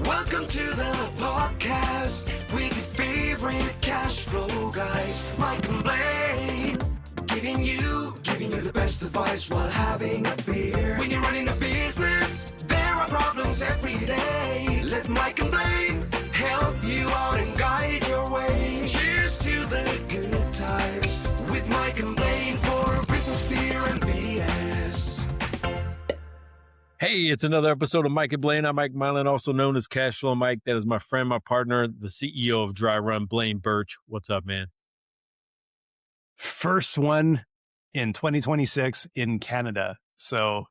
Welcome to the podcast with your favorite cash flow guys, Mike and Blaine. Giving you the best advice while having a beer. When you're running a business, there are problems every day. Let Mike and Blaine help you out and guide your way. Cheers to the good times with Mike and Blaine for business, beer, and BS. Hey, it's another episode of Mike and Blaine. I'm Mike Mylan, also known as Cashflow Mike. That is my friend, my partner, the CEO of Dry Run, Blaine Birch. What's up, man? First one in 2026 in Canada. So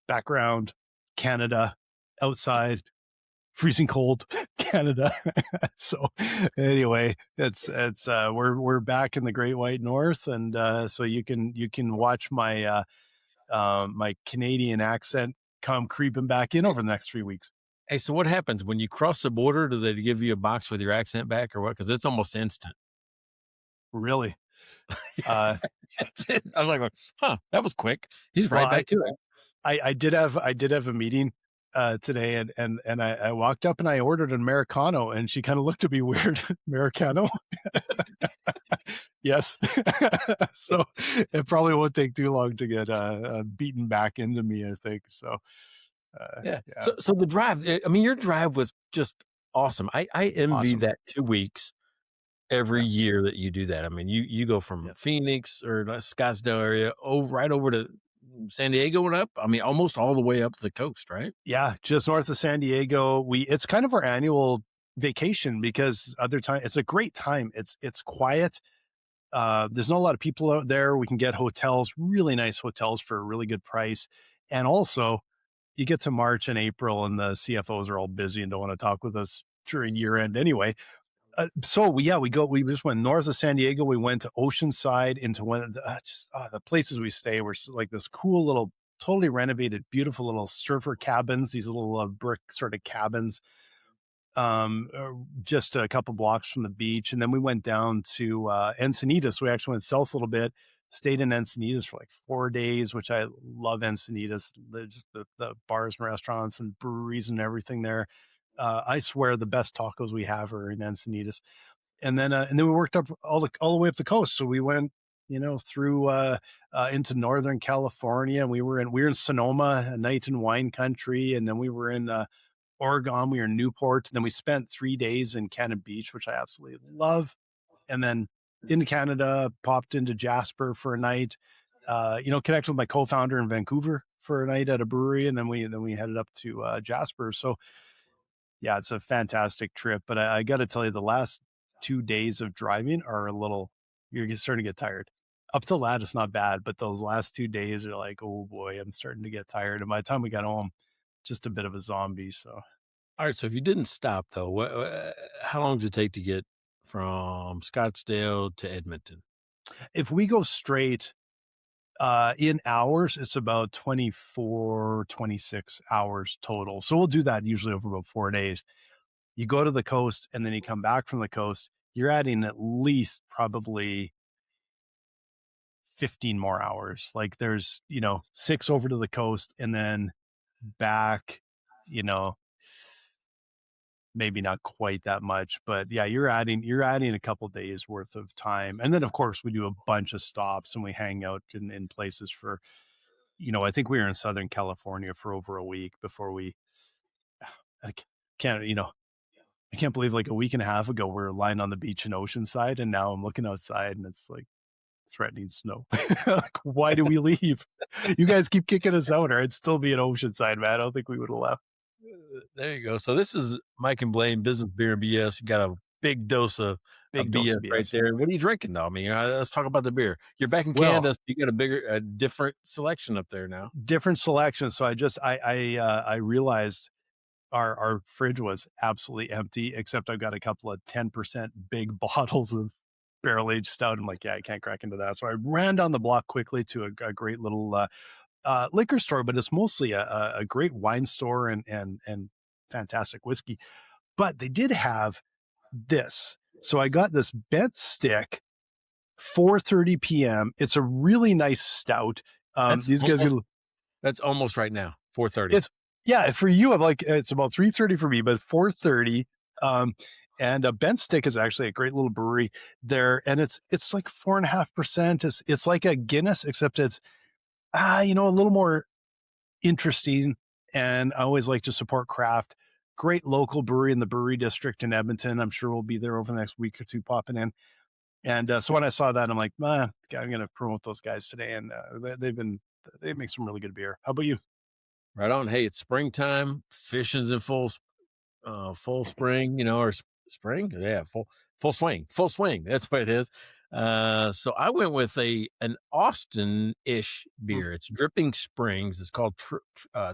background, Canada, outside, freezing cold, Canada. So anyway, we're back in the Great White North. And so you can watch my my Canadian accent come creeping back in over the next 3 weeks. Hey, so what happens when you cross the border? Do they give you a box with your accent back or what? Because it's almost instant. Really? I was like, that was quick. He's right back to it. I did have a meeting today and I walked up and I ordered an Americano and she kind of looked at me weird. Americano? Yes. So it probably won't take too long to get beaten back into me, I think. So yeah. So the drive, I mean, your drive was just awesome. I envy Awesome. that 2 weeks every year that you do that. I mean, you go from Phoenix or Scottsdale area right over to San Diego and up. I mean, almost all the way up the coast, right? Yeah, just north of San Diego. It's kind of our annual vacation because other time it's a great time. It's quiet. There's not a lot of people out there. We can get hotels, really nice hotels for a really good price. And also you get to March and April and the CFOs are all busy and don't want to talk with us during year end anyway. We just went north of San Diego. We went to Oceanside into the places we stay were like this cool little, totally renovated, beautiful little surfer cabins, these little brick sort of cabins, just a couple blocks from the beach. And then we went down to Encinitas. We actually went south a little bit, stayed in Encinitas for like 4 days, which I love Encinitas. Just the bars and restaurants and breweries and everything there. I swear the best tacos we have are in Encinitas. And then we worked up all the way up the coast. So we went, through into Northern California, and we were in Sonoma, a night in wine country. And then we were in Oregon, we were in Newport. And then we spent 3 days in Cannon Beach, which I absolutely love. And then into Canada, popped into Jasper for a night, connected with my co-founder in Vancouver for a night at a brewery. And then we headed up to Jasper. So yeah, it's a fantastic trip, but I got to tell you, the last 2 days of driving are you're starting to get tired. Up till that, it's not bad, but those last 2 days are like, oh boy, I'm starting to get tired. And by the time we got home, just a bit of a zombie. So, all right. So if you didn't stop though, how long does it take to get from Scottsdale to Edmonton? if we go straight in hours, it's about 24, 26 hours total. So we'll do that usually over about 4 days. You go to the coast and then you come back from the coast, you're adding at least probably 15 more hours. Like there's, 6 over to the coast and then back, maybe not quite that much, but yeah, you're adding a couple days worth of time. And then of course we do a bunch of stops and we hang out in places for, I think we were in Southern California for over a week before I can't believe like a week and a half ago, we were lying on the beach in Oceanside and now I'm looking outside and it's like threatening snow. Like, why do we leave? You guys keep kicking us out or I'd still be in Oceanside, man. I don't think we would have left. There you go. So this is Mike and Blaine, Business, Beer, and BS. You got a big dose of BS right there. What are you drinking though? I mean, let's talk about the beer. You're back in Canada, so you got a different selection up there now. Different selection. So I realized our fridge was absolutely empty, except I've got a couple of 10% big bottles of barrel aged stout. I'm like, yeah, I can't crack into that. So I ran down the block quickly to a great little liquor store, but it's mostly a great wine store and fantastic whiskey. But they did have this. So I got this bent stick, 4:30 p.m. It's a really nice stout. These guys, that's almost right now, 4:30. Yeah, for you, I'm like, it's about 3:30 for me, but 4:30. Um, and Bent Stick is actually a great little brewery there, and it's like 4.5%. It's like a Guinness, except it's a little more interesting. And I always like to support craft. Great local brewery in the brewery district in Edmonton. I'm sure we'll be there over the next week or two popping in. And so when I saw that, I'm like, I'm going to promote those guys today. And they make some really good beer. How about you? Right on. Hey, it's springtime. Fishing's in full spring, or spring. Yeah, full swing. That's what it is. So I went with an Austin-ish beer. It's Dripping Springs. It's called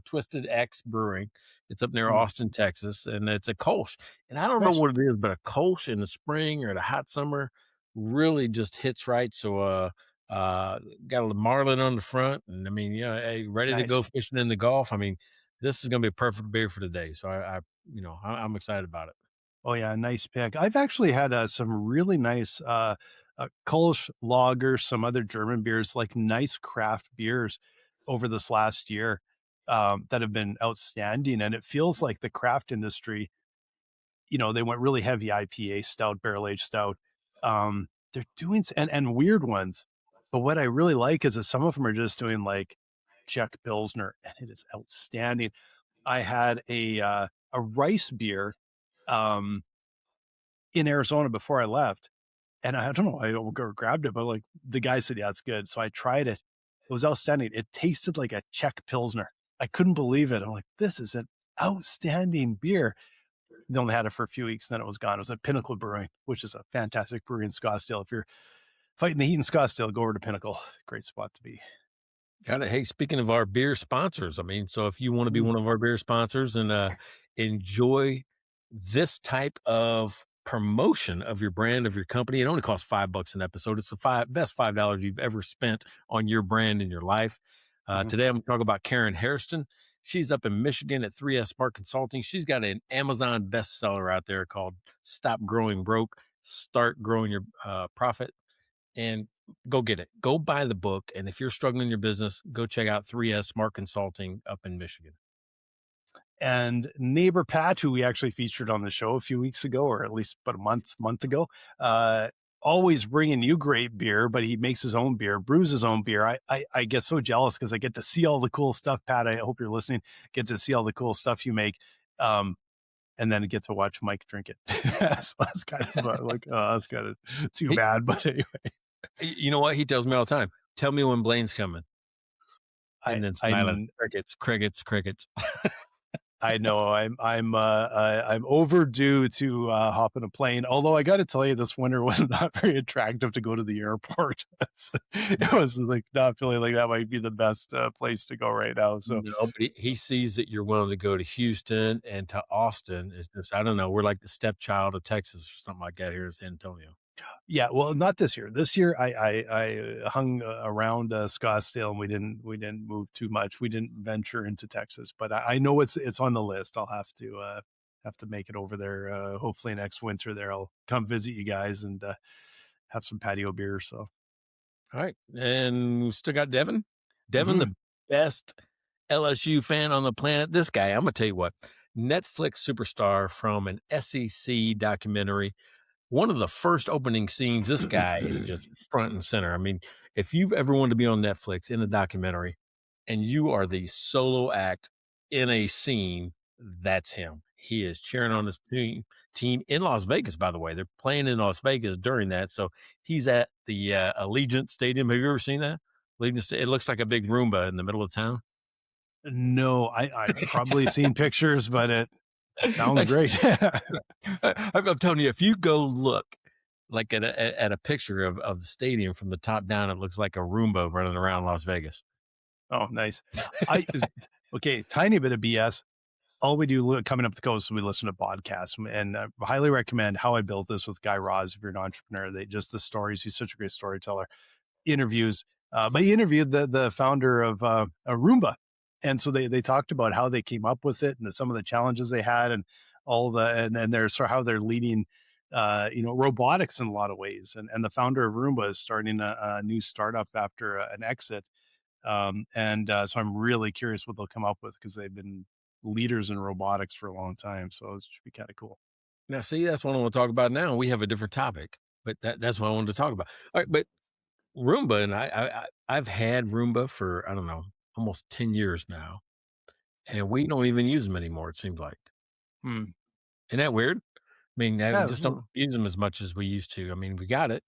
Twisted X Brewing. It's up near Austin, Texas, and it's a Kolsch. And I don't know Nice. what it is, but a Kolsch in the spring or the hot summer really just hits right. So got a marlin on the front, and I mean, hey, ready to go fishing in the Gulf. I mean, this is going to be a perfect beer for the day. So I'm excited about it. Oh yeah, nice pick. I've actually had some really nice Kolsch lagers, some other German beers, like nice craft beers over this last year that have been outstanding. And it feels like the craft industry, they went really heavy IPA stout, barrel aged stout. They're doing and weird ones. But what I really like is that some of them are just doing like Czech Pilsner, and it is outstanding. I had a rice beer in Arizona before I left. And I don't know, I grabbed it, but like the guy said, yeah, it's good. So I tried it. It was outstanding. It tasted like a Czech Pilsner. I couldn't believe it. I'm like, this is an outstanding beer. They only had it for a few weeks, then it was gone. It was at Pinnacle Brewing, which is a fantastic brewery in Scottsdale. If you're fighting the heat in Scottsdale, go over to Pinnacle. Great spot to be. Got it. Hey, speaking of our beer sponsors, I mean, so if you want to be one of our beer sponsors and enjoy this type of promotion of your brand, of your company, it only costs $5 an episode. It's the best $5 you've ever spent on your brand in your life. Today, I'm talking about Karen Hairston. She's up in Michigan at 3S Smart Consulting. She's got an Amazon bestseller out there called Stop Growing Broke, Start Growing Your Profit. And go get it. Go buy the book. And if you're struggling in your business, go check out 3S Smart Consulting up in Michigan. And neighbor Pat, who we actually featured on the show a few weeks ago, or at least about a month ago, always bringing you great beer, but he makes his own beer, brews his own beer. I get so jealous because I get to see all the cool stuff. Pat, I hope you're listening. Get to see all the cool stuff you make. And then get to watch Mike drink it. So that's kind of that's kind of too bad. But anyway, you know what? He tells me all the time, tell me when Blaine's coming. And then silent crickets. I know I'm overdue to hop on a plane. Although I got to tell you, this winter was not very attractive to go to the airport. It was like not feeling like that might be the best place to go right now. So no, but he sees that you're willing to go to Houston and to Austin. It's just, I don't know. We're like the stepchild of Texas or something like that here in San Antonio. Yeah, well, not this year. This year, I hung around Scottsdale, and we didn't move too much. We didn't venture into Texas, but I know it's on the list. I'll have to make it over there. Hopefully next winter. There, I'll come visit you guys and have some patio beer. So, all right, and we still got Devin. Devin, the best LSU fan on the planet. This guy, I'm gonna tell you what, Netflix superstar from an SEC documentary. One of the first opening scenes, this guy is just front and center. I mean, if you've ever wanted to be on Netflix in a documentary and you are the solo act in a scene, that's him. He is cheering on his team in Las Vegas, by the way. They're playing in Las Vegas during that. So he's at the Allegiant Stadium. Have you ever seen that? It looks like a big Roomba in the middle of town. No, I've probably seen pictures, but it sounds great. I'm telling you, if you go look like at a picture of the stadium from the top down, it looks like a Roomba running around Las Vegas. Oh, nice. Okay, tiny bit of BS. All we do coming up the coast, we listen to podcasts, and I highly recommend How I Built This with Guy Raz. If you're an entrepreneur, the stories. He's such a great storyteller. Interviews, but he interviewed the founder of Roomba. And so they talked about how they came up with it and some of the challenges they had and and their sort of how they're leading, robotics in a lot of ways. And the founder of Roomba is starting a new startup after an exit. So I'm really curious what they'll come up with because they've been leaders in robotics for a long time. So it should be kind of cool. Now, see, that's what I want to talk about now. We have a different topic, but that's what I wanted to talk about. All right, but Roomba, and I've had Roomba for, I don't know, almost 10 years now, and we don't even use them anymore, it seems like. Hmm. Isn't that weird? I mean, we Yeah, just don't use them as much as we used to. I mean, we got it.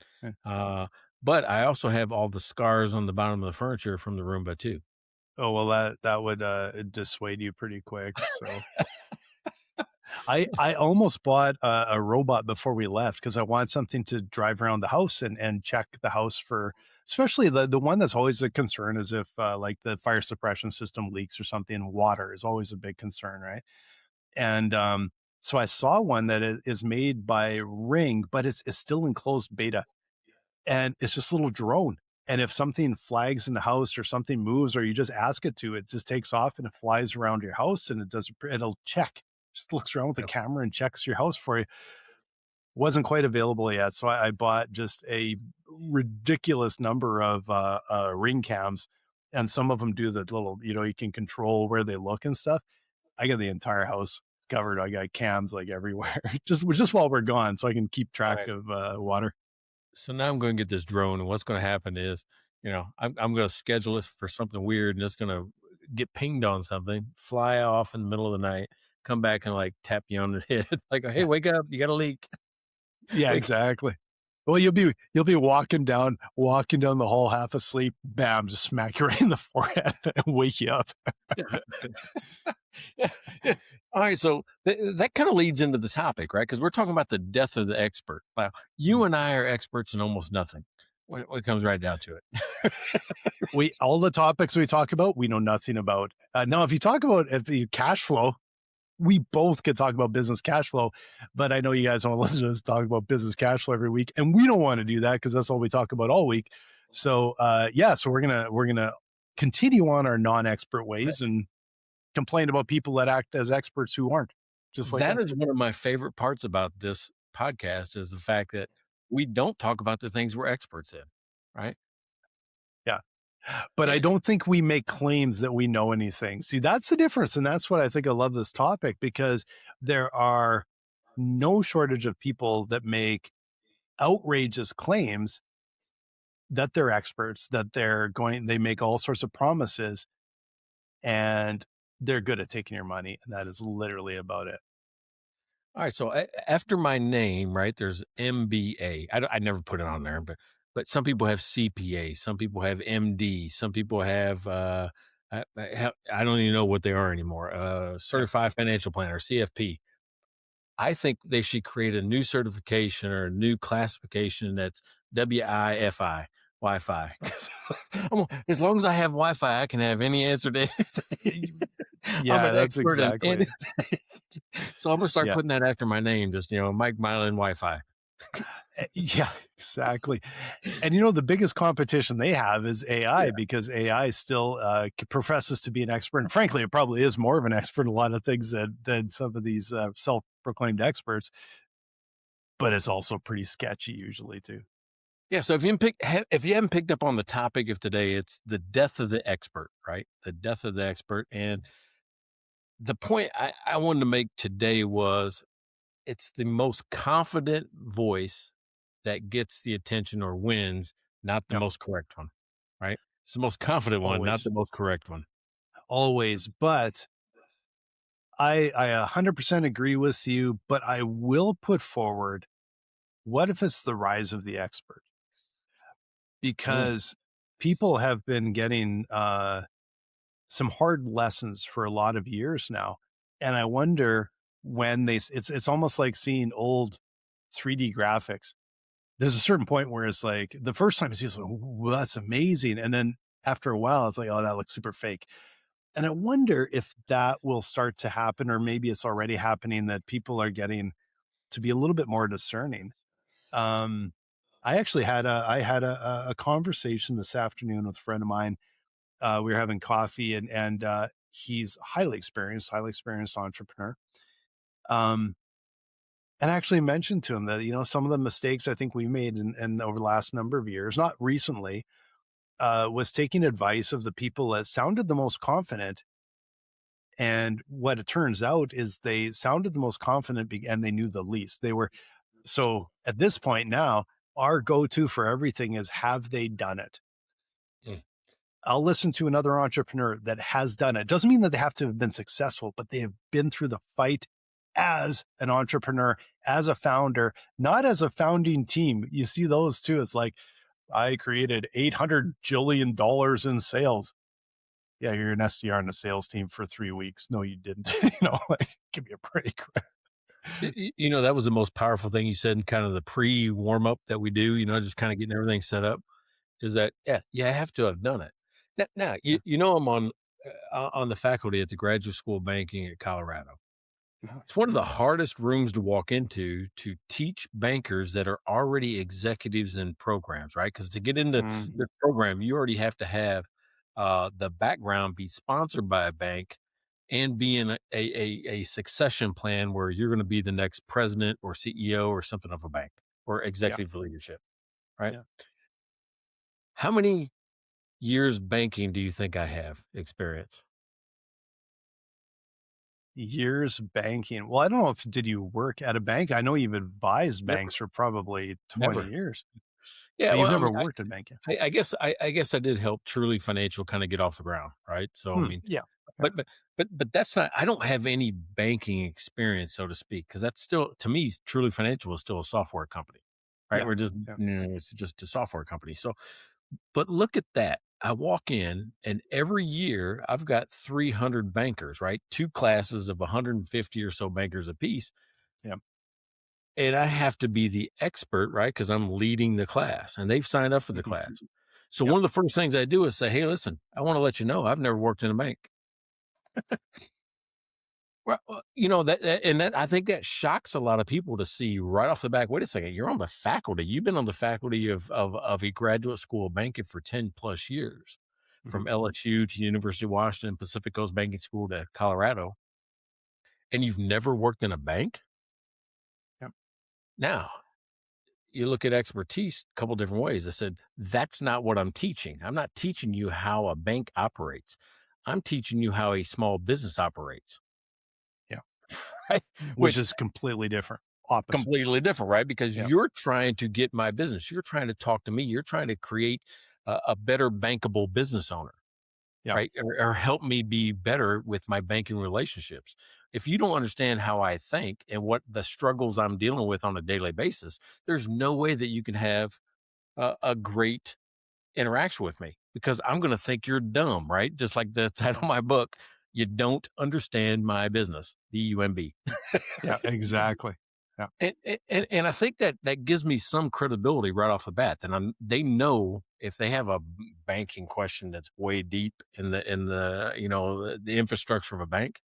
yeah. But I also have all the scars on the bottom of the furniture from the Roomba too. Oh, well, that would dissuade you pretty quick. So I almost bought a robot before we left because I want something to drive around the house and check the house for, especially the one that's always a concern is if like the fire suppression system leaks or something. Water is always a big concern, right? And so I saw one that is made by Ring, but it's still in closed beta, and it's just a little drone. And if something flags in the house or something moves, or you just ask it to, it just takes off and it flies around your house and it'll check, just looks around with the camera and checks your house for you. Wasn't quite available yet. So I bought just a ridiculous number of Ring cams, and some of them do the little, you can control where they look and stuff. I got the entire house covered. I got cams like everywhere, just while we're gone, so I can keep track of water. So now I'm going to get this drone, and what's going to happen is, I'm going to schedule it for something weird, and it's going to get pinged on something, fly off in the middle of the night, come back and like tap you on the head, like, hey, wake up, you got a leak. Yeah, exactly. Well, you'll be walking down the hall half asleep, bam, just smack you right in the forehead and wake you up. Yeah. All right, so that kind of leads into the topic, right? Because we're talking about the death of the expert. Wow, you and I are experts in almost nothing when it comes right down to it. All the topics we talk about, we know nothing about. Now, if you talk about cash flow, we both could talk about business cash flow, but I know you guys don't listen to us talk about business cash flow every week, and we don't want to do that because that's all we talk about all week. So, so we're gonna continue on our non-expert ways and complain about people that act as experts who aren't. Just like that is one of my favorite parts about this podcast is the fact that we don't talk about the things we're experts in, right? Yeah. But I don't think we make claims that we know anything. See, that's the difference. And that's what I think I love this topic, because there are no shortage of people that make outrageous claims that they're experts, that they make all sorts of promises, and they're good at taking your money. And that is literally about it. All right. So after my name, right, there's MBA. I never put it on there, but some people have CPA, some people have MD, some people have, I don't even know what they are anymore. Certified Financial Planner, CFP. I think they should create a new certification or a new classification that's WIFI, Wi-Fi. As long as I have Wi-Fi, I can have any answer to anything. Yeah, that's exactly it. So I'm going to start putting that after my name, just, Mike Mylan Wi-Fi. Yeah, exactly. And the biggest competition they have is AI, because AI still professes to be an expert. And frankly, it probably is more of an expert in a lot of things than some of these self-proclaimed experts. But it's also pretty sketchy usually too. Yeah. So if you haven't picked up on the topic of today, it's the death of the expert, right? The death of the expert. And the point I wanted to make today was it's the most confident voice that gets the attention or wins, not the most correct one, right? It's the most confident one, not the most correct one. Always. But I 100% agree with you, but I will put forward, what if it's the rise of the expert? Because people have been getting some hard lessons for a lot of years now. And I wonder when it's almost like seeing old 3D graphics. There's a certain point where it's like the first time it's just like, well, that's amazing. And then after a while, it's like, oh, that looks super fake. And I wonder if that will start to happen, or maybe it's already happening, that people are getting to be a little bit more discerning. I actually had a conversation this afternoon with a friend of mine. We were having coffee, and he's highly experienced entrepreneur. And I actually mentioned to him that, some of the mistakes I think we made in over the last number of years, not recently, was taking advice of the people that sounded the most confident And what it turns out is they sounded the most confident and they knew the least. So at this point now, our go-to for everything is, have they done it? Mm. I'll listen to another entrepreneur that has done it. Doesn't mean that they have to have been successful, but they have been through the fight as an entrepreneur, as a founder, not as a founding team. You see those too. It's like, I created $800 jillion in sales. Yeah, you're an SDR on a sales team for 3 weeks. No, you didn't. Like, give me a break. That was the most powerful thing you said in kind of the pre-warm up that we do, just kind of getting everything set up, is that, I have to have done it. Now I'm on the faculty at the Graduate School of Banking at Colorado. It's one of the hardest rooms to walk into to teach bankers that are already executives in programs, right? Because to get into the program, you already have to have the background be sponsored by a bank and be in a succession plan where you're going to be the next president or CEO or something of a bank or executive leadership, right? Yeah. How many years banking do you think I have experience? Years banking. Well, I don't know did you work at a bank? I know you've advised banks for probably 20 years. Yeah, but you've never worked in banking. I guess I did help Truly Financial kind of get off the ground, right? So I mean, yeah. But that's not. I don't have any banking experience, so to speak, because that's still, to me, Truly Financial is still a software company, right? Yeah. We're just it's just a software company. So, but look at that. I walk in, and every year I've got 300 bankers, right? 2 classes of 150 or so bankers apiece. Yeah. And I have to be the expert, right? Because I'm leading the class, and they've signed up for the class. So one of the first things I do is say, "Hey, listen, I want to let you know I've never worked in a bank." Well, that I think that shocks a lot of people to see right off the bat. Wait a second, you're on the faculty. You've been on the faculty of a graduate school of banking for 10 plus years, from LSU to University of Washington, Pacific Coast Banking School to Colorado, and you've never worked in a bank. Yep. Now, you look at expertise a couple different ways. I said, that's not what I'm teaching. I'm not teaching you how a bank operates. I'm teaching you how a small business operates. Yeah. Right? Which is completely different. Opposite. Completely different, right? Because you're trying to get my business. You're trying to talk to me. You're trying to create a better bankable business owner. Yeah. Right. Or help me be better with my banking relationships. If you don't understand how I think and what the struggles I'm dealing with on a daily basis, there's no way that you can have a great interaction with me, because I'm going to think you're dumb, right? Just like the title of my book, you don't understand my business, BUMB. Yeah, exactly. Yeah. And I think that gives me some credibility right off the bat. And they know if they have a banking question that's way deep in the the infrastructure of a bank,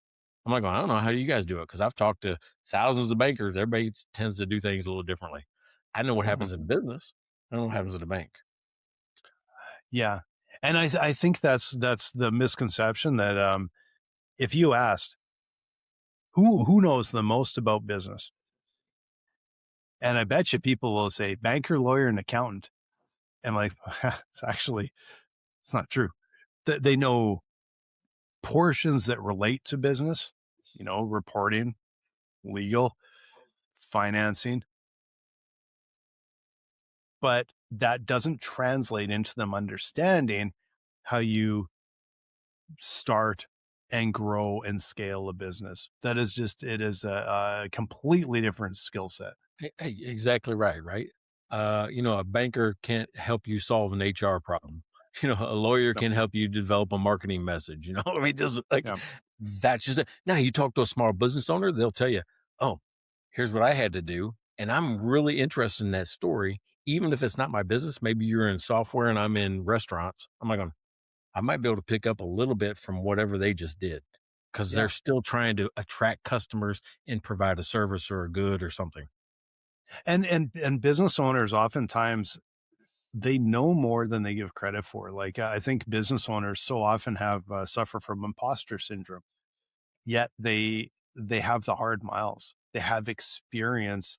I'm like, I don't know, how do you guys do it? Because I've talked to thousands of bankers. Everybody tends to do things a little differently. I know what happens in business. I don't know what happens at a bank. Yeah. And I think that's the misconception that if you asked who knows the most about business, and I bet you people will say banker, lawyer, and accountant. And like, it's not true. They know portions that relate to business, reporting, legal, financing, but that doesn't translate into them understanding how you start and grow and scale a business. It is a completely different skill set. Hey, exactly right. Right. A banker can't help you solve an HR problem. A lawyer can help you develop a marketing message. I mean, just like that's just it. Now you talk to a small business owner, they'll tell you, oh, here's what I had to do. And I'm really interested in that story. Even if it's not my business, maybe you're in software and I'm in restaurants. I'm like, I might be able to pick up a little bit from whatever they just did, because they're still trying to attract customers and provide a service or a good or something. And business owners oftentimes, they know more than they give credit for. Like, I think business owners so often have suffer from imposter syndrome, yet they have the hard miles. They have experience.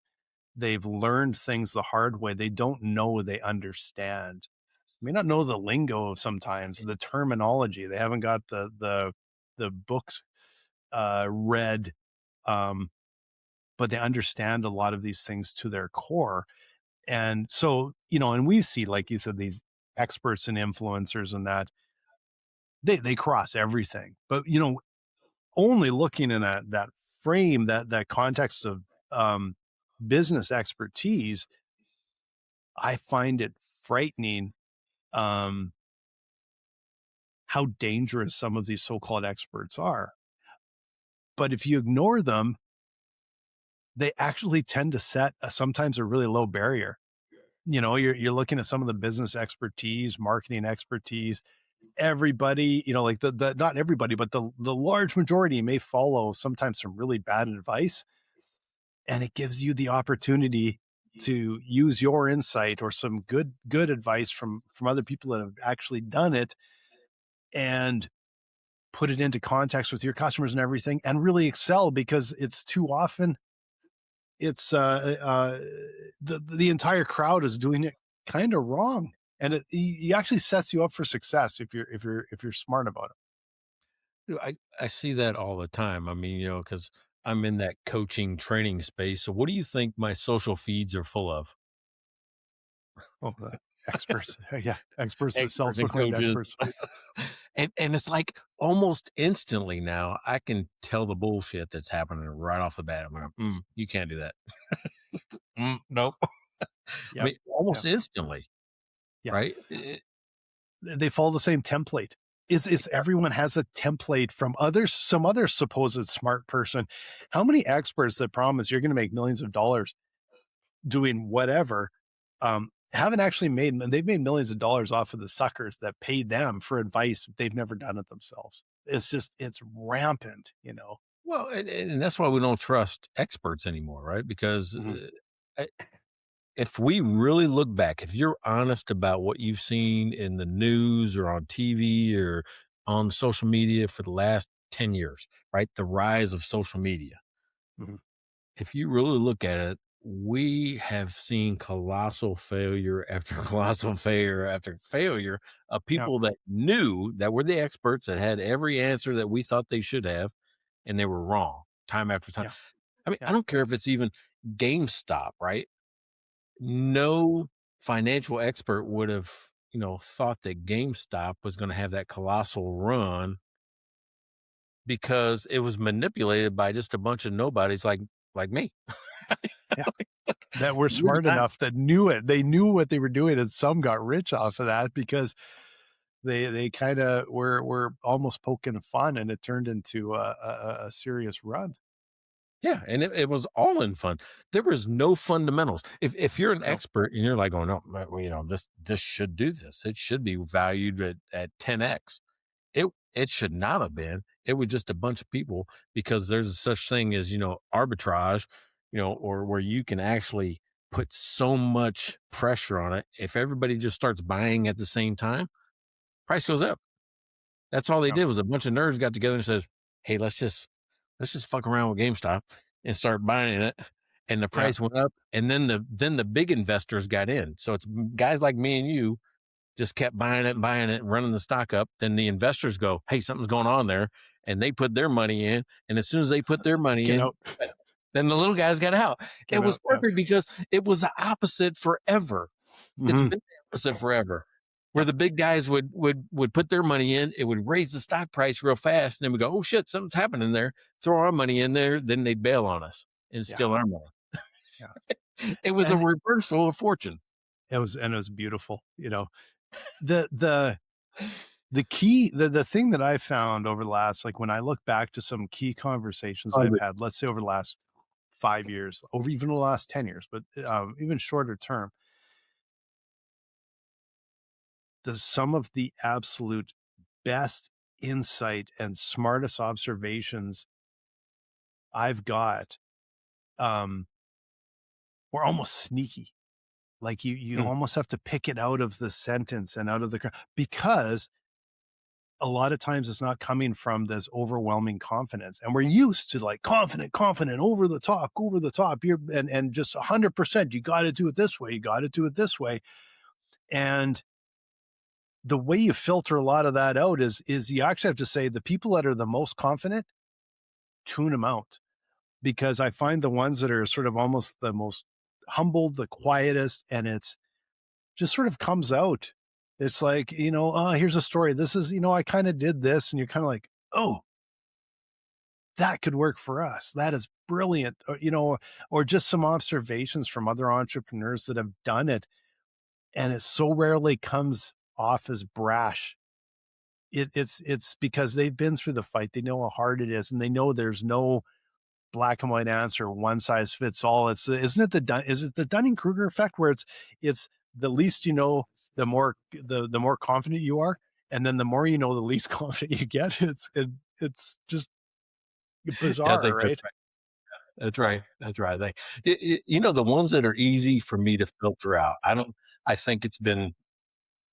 They've learned things the hard way. They don't know they understand. May not know the lingo sometimes, the terminology. They haven't got the books read, but they understand a lot of these things to their core. And so, and we see, like you said, these experts and influencers and that they cross everything, but only looking in that frame, that context of business expertise, I find it frightening how dangerous some of these so-called experts are. But if you ignore them, they actually tend to set sometimes a really low barrier. You're looking at some of the business expertise, marketing expertise. Everybody, like the not everybody, but the large majority may follow sometimes some really bad advice, and it gives you the opportunity to use your insight or some good advice from other people that have actually done it, and put it into context with your customers and everything, and really excel, because it's too often it's the entire crowd is doing it kind of wrong, and it actually sets you up for success if you're smart about it. I see that all the time. I mean, because I'm in that coaching training space. So what do you think my social feeds are full of? Oh, the experts. Yeah, experts, the Experts and self-proclaimed coaches. experts. And it's like almost instantly now I can tell the bullshit that's happening right off the bat. I'm like, you can't do that. Nope. I Yep. mean, almost Yep. instantly, Yeah. right? They follow the same template. It's everyone has a template from some other supposed smart person. How many experts that promise you're going to make millions of dollars doing whatever, haven't actually they've made millions of dollars off of the suckers that pay them for advice. They've never done it themselves. It's rampant, Well, and that's why we don't trust experts anymore, right? Because if we really look back, if you're honest about what you've seen in the news or on TV or on social media for the last 10 years, right? The rise of social media. Mhm. If you really look at it, we have seen colossal failure after colossal failure after failure of Yeah. people that knew, that were the experts, that had every answer that we thought they should have, and they were wrong time after time. Yeah. I mean, Yeah. I don't care if it's even GameStop, right? No financial expert would have, thought that GameStop was going to have that colossal run, because it was manipulated by just a bunch of nobodies like me. Yeah. That were smart enough, that knew it. They knew what they were doing, and some got rich off of that because they kind of were almost poking fun, and it turned into a serious run. Yeah, and it was all in fun. There was no fundamentals. If you're an No. expert and you're like, "Oh no, this should do this. It should be valued at 10x." It should not have been. It was just a bunch of people, because there's such thing as, arbitrage, or where you can actually put so much pressure on it. If everybody just starts buying at the same time, price goes up. That's all they Yeah. did, was a bunch of nerds got together and says, "Hey, let's just fuck around with GameStop and start buying it." And the Yeah. price went up, and then the big investors got in. So it's guys like me and you just kept buying it, running the stock up. Then the investors go, "Hey, something's going on there," and they put their money in. And as soon as they put their money Get in, out. then the little guys got out. It Get was out. Yeah. perfect, because it was the opposite forever. It's Mhm. been the opposite forever, where the big guys would put their money in. It would raise the stock price real fast, and then we go, "Oh shit, something's happening there." Throw our money in there, then they'd bail on us and Yeah. steal our money. Yeah. It was a And reversal of fortune. it was beautiful. The the key, the thing that I found over the last, like when I look back to some key conversations I've had, let's say over the last 5 years, over even the last 10 years, but even shorter term, some of the absolute best insight and smartest observations I've got um, were almost sneaky. Like you almost have to pick it out of the sentence and out of because a lot of times it's not coming from this overwhelming confidence. And we're used to like confident, over the top. You're and just 100%. You got to do it this way. You got to do it this way. And the way you filter a lot of that out is you actually have to say the people that are the most confident tune them out, because I find the ones that are sort of almost the most humbled, the quietest, and it's just sort of comes out. It's like, oh, here's a story. This is, I kind of did this. And you're kind of like, oh, that could work for us. That is brilliant. Or just some observations from other entrepreneurs that have done it. And it so rarely comes off as brash. It's because they've been through the fight. They know how hard it is, and they know there's no black and white answer, one size fits all. Isn't it is it the Dunning-Kruger effect, where it's the least the more confident you are, and then the more the least confident you get. It's just bizarre, right? That's right. That's right. The ones that are easy for me to filter out, I think it's been,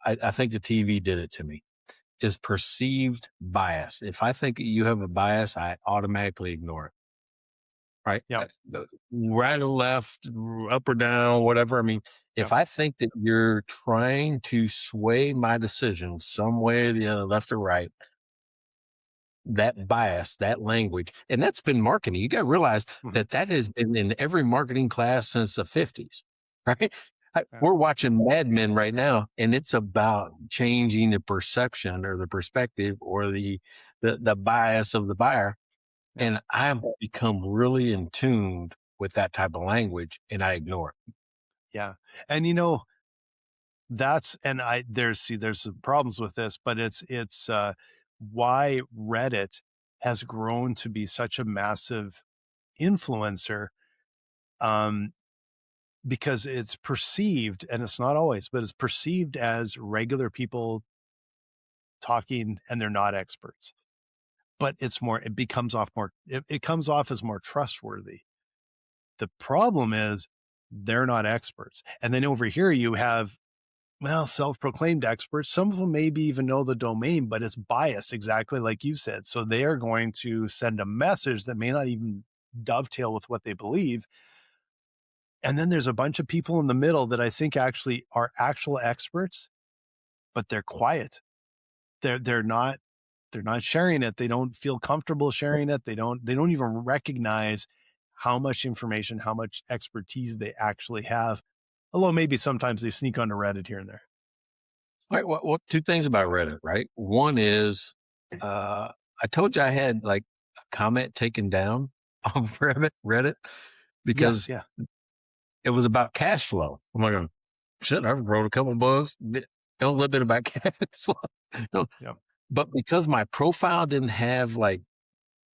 I think the TV did it to me, is perceived bias. If I think you have a bias, I automatically ignore it. Right? Yeah. Right or left, up or down, whatever. I mean, if I think that you're trying to sway my decision some way, the other, left or right, that bias, that language, and that's been marketing. You got to realize that has been in every marketing class since the 50s, right? We're watching Mad Men right now, and it's about changing the perception or the perspective or the bias of the buyer. Yeah. And I've become really in tune with that type of language, and I ignore it. Yeah. And there's some problems with this, but it's why Reddit has grown to be such a massive influencer, because it's perceived, and it's not always, but it's perceived as regular people talking, and they're not experts. But it comes off as more trustworthy. The problem is they're not experts. And then over here you have, self-proclaimed experts. Some of them maybe even know the domain, but it's biased, exactly like you said. So they are going to send a message that may not even dovetail with what they believe. And then there's a bunch of people in the middle that I think actually are actual experts, but they're quiet. They're not sharing it. They don't feel comfortable sharing it. They don't even recognize how much information, how much expertise they actually have. Although maybe sometimes they sneak onto Reddit here and there. Right. Well, two things about Reddit, right? One is, I told you I had like a comment taken down on Reddit because it was about cash flow. I'm like, shit, I've wrote a couple of books, a little bit about cash flow. But because my profile didn't have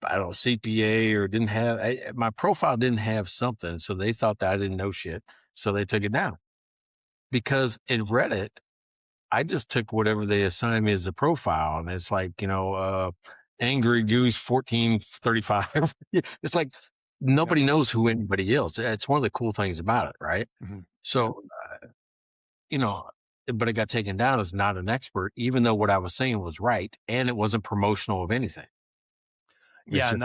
CPA, or my profile didn't have something. So they thought that I didn't know shit. So they took it down. Because in Reddit, I just took whatever they assigned me as a profile. And it's like, Angry Goose 1435. It's like nobody knows who anybody is. It's one of the cool things about it, right? Mm-hmm. So, but it got taken down as not an expert, even though what I was saying was right. And it wasn't promotional of anything. And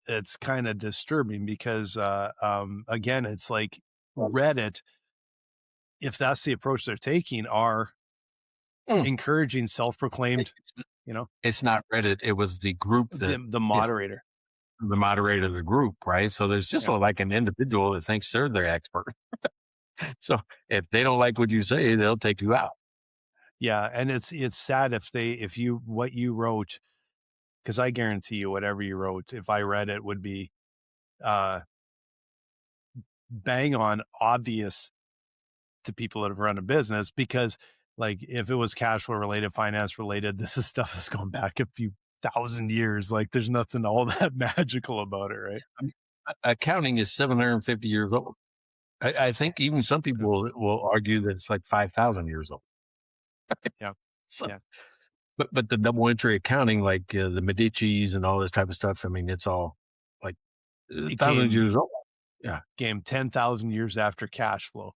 it's kind of disturbing because, again, it's like Reddit, if that's the approach they're taking, are encouraging self-proclaimed, It's not Reddit. It was the group the moderator. The moderator of the group, right? So there's just like an individual that thinks they're the expert. So if they don't like what you say, they'll take you out. Yeah. And it's sad what you wrote, because I guarantee you whatever you wrote, if I read it, would be bang on obvious to people that have run a business, because like if it was cash flow related, finance related, this is stuff that's going back a few thousand years. Like there's nothing all that magical about it, right? I mean, accounting is 750 years old. I think even some people will argue that it's like 5,000 years old. Yeah. But the double entry accounting, like the Medicis and all this type of stuff, I mean, it's all like 1,000 years old. Yeah. Came 10,000 years after cash flow.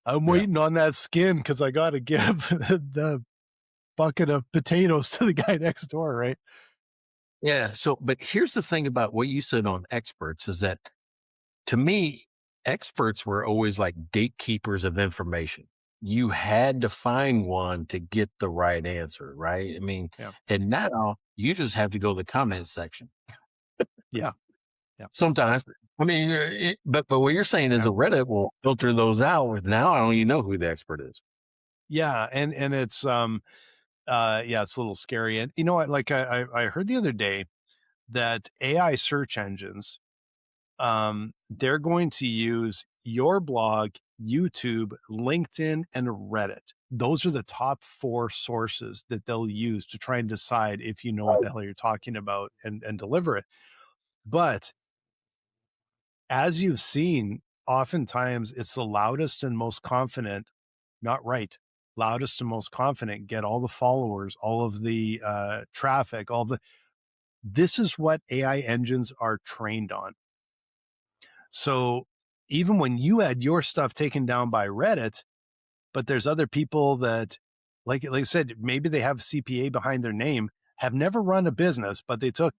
I'm waiting on that skin because I got to give the bucket of potatoes to the guy next door, right? Yeah. So, but here's the thing about what you said on experts is that, to me, experts were always like gatekeepers of information. You had to find one to get the right answer, right? I mean, and now you just have to go to the comment section. Yeah. Sometimes. I mean, but what you're saying is a Reddit will filter those out. Now I don't even know who the expert is. Yeah. And it's, it's a little scary. And you know what, like I heard the other day that AI search engines, they're going to use your blog, YouTube, LinkedIn, and Reddit. Those are the top 4 sources that they'll use to try and decide if you know what the hell you're talking about and deliver it. But as you've seen, oftentimes it's the loudest and most confident, not right, loudest and most confident get all the followers, all of the traffic, this is what AI engines are trained on. So even when you had your stuff taken down by Reddit, but there's other people that, like I said, maybe they have CPA behind their name, have never run a business, but they took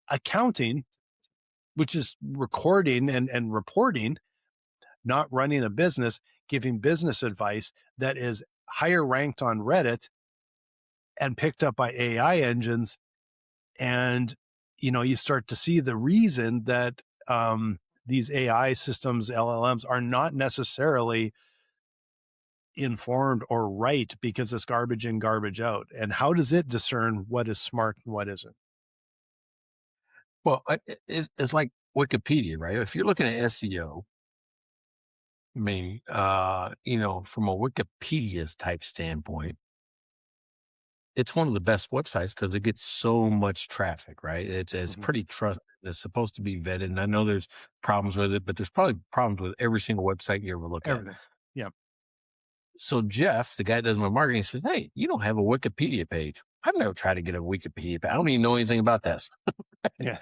accounting, which is recording and reporting, not running a business, giving business advice that is higher ranked on Reddit and picked up by AI engines. And, you start to see the reason that these AI systems, LLMs, are not necessarily informed or right because it's garbage in, garbage out. And how does it discern what is smart and what isn't? Well, it's like Wikipedia, right? If you're looking at SEO, I mean, from a Wikipedia's type standpoint, it's one of the best websites because it gets so much traffic, right? It's pretty trusted. It's supposed to be vetted. And I know there's problems with it, but there's probably problems with every single website you ever look at. Yeah. So Jeff, the guy that does my marketing, says, "Hey, you don't have a Wikipedia page." I've never tried to get a Wikipedia page. I don't even know anything about this. Yeah.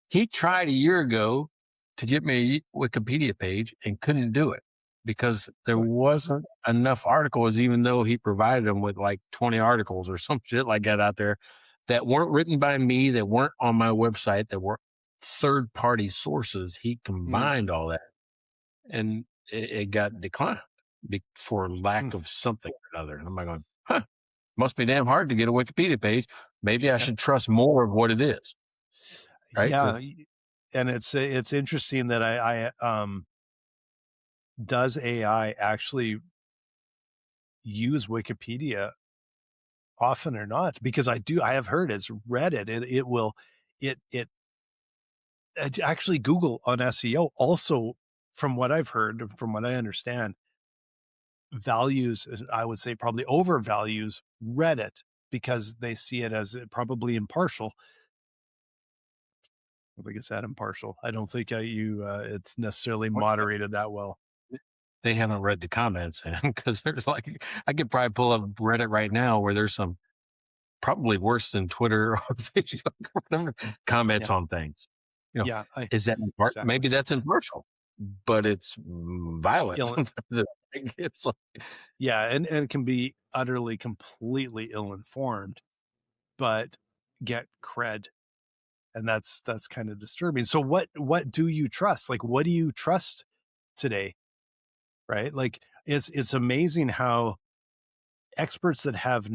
He tried a year ago to get me a Wikipedia page and couldn't do it because there wasn't enough articles, even though he provided them with like 20 articles or some shit like that out there that weren't written by me, that weren't on my website, that were third-party sources. He combined all that and it got declined for lack of something or another. And I'm like going, must be damn hard to get a Wikipedia page. Maybe I should trust more of what it is. Right? Yeah. And it's interesting that I does AI actually use Wikipedia often or not? Because I have heard it's Reddit and it actually Google on SEO also, from what I've heard, from what I understand, values, I would say probably overvalues Reddit because they see it as probably impartial. I think it's that impartial. I don't think it's necessarily moderated that well. They haven't read the comments because there's like, I could probably pull up Reddit right now where there's some probably worse than Twitter or Facebook or whatever comments on things. Is that exactly. Maybe that's impartial, but it's violent. It's like, and it can be utterly, completely ill-informed, but get cred. And that's kind of disturbing. So what do you trust? Like, what do you trust today? Right? Like, it's amazing how experts that have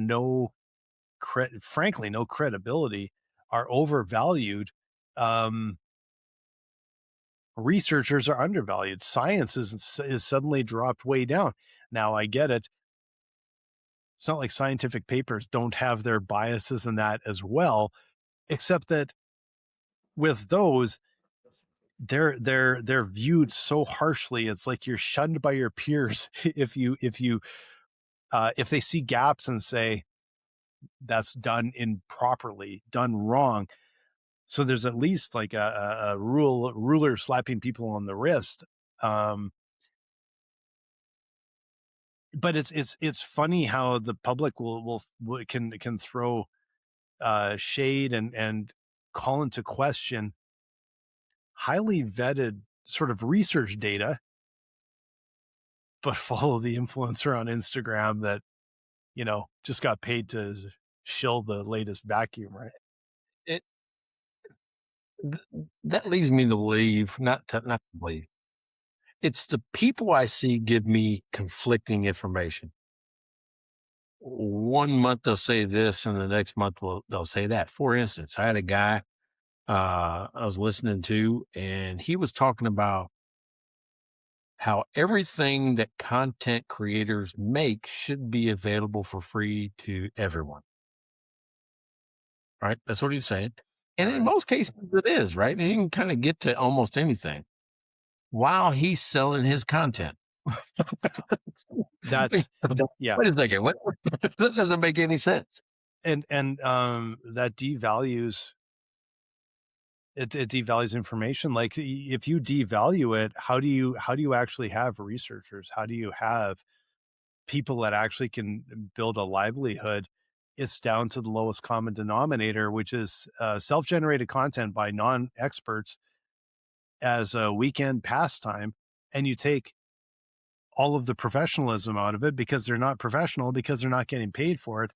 frankly, no credibility are overvalued. Researchers are undervalued. Science is suddenly dropped way down. Now I get it. It's not like scientific papers don't have their biases in that as well, except that with those, they're viewed so harshly. It's like you're shunned by your peers if they see gaps and say that's done improperly, done wrong. So there's at least like a ruler slapping people on the wrist. But it's funny how the public can throw shade and call into question highly vetted sort of research data, but follow the influencer on Instagram that, just got paid to shill the latest vacuum, right? That leads me to believe, not to believe. It's the people I see give me conflicting information. One month they'll say this and the next month they'll say that. For instance, I had a guy I was listening to, and he was talking about how everything that content creators make should be available for free to everyone. Right? That's what he's saying. And in most cases, it is, right? And you can kind of get to almost anything while he's selling his content. That's yeah. Wait a second. What? That doesn't make any sense. And that devalues it devalues information. Like if you devalue it, how do you actually have researchers? How do you have people that actually can build a livelihood? It's down to the lowest common denominator, which is self-generated content by non-experts as a weekend pastime. And you take all of the professionalism out of it because they're not professional, because they're not getting paid for it.